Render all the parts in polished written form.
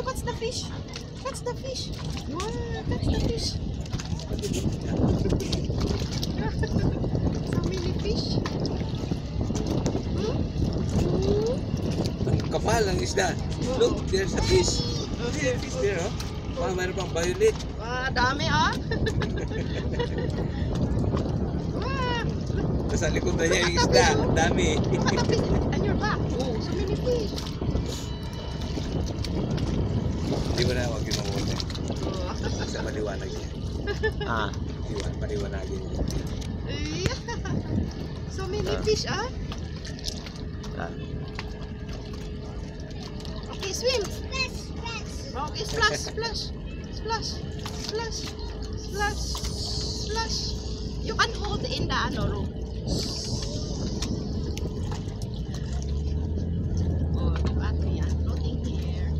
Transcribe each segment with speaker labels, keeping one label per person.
Speaker 1: catch the fish. Catch the fish. Wow, catch the fish. So many fish.
Speaker 2: Ang kapal ng isda. Look, there's a fish. There's a fish there, oh. Wow, mayroon pang violet.
Speaker 1: Wah, dami ah. Wah.
Speaker 2: Nasa likod na niya yung isda. Ang dami.
Speaker 1: And your back. Oh, so many fish.
Speaker 2: Hindi mo na huwag yung mamuli. Sa maliwanag niya. Ah, paliwanagin niya.
Speaker 1: So many fish ah. Okay, swim. Okay, splash, splash, splash, splash, splash, splash. You can hold in the room. Oh, look at me, I'm floating here.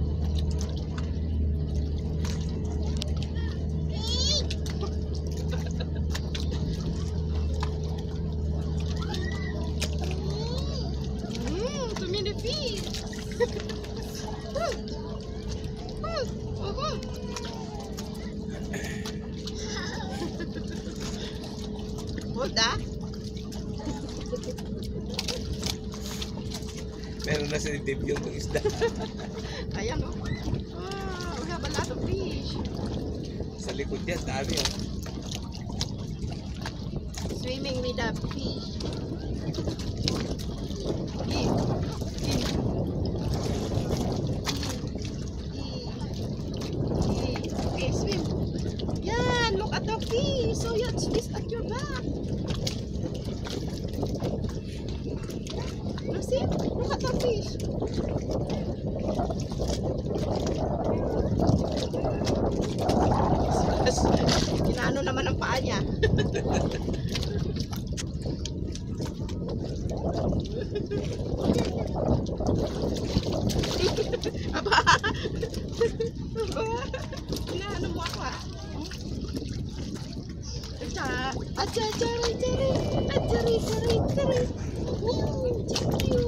Speaker 1: Too many fish. Hold that.
Speaker 2: Meron na si Dave yung isda.
Speaker 1: Ayan o. Oh, we have a lot of fish.
Speaker 2: Sa likod yan, dami oh.
Speaker 1: Swimming with the fish. Okay, swim. Yan, look at the fish. So you twist at your back. You see? Look at the fish. Inaano naman ang paa niya. Aba. Inaano mo ako ah. Ajari. Thank you.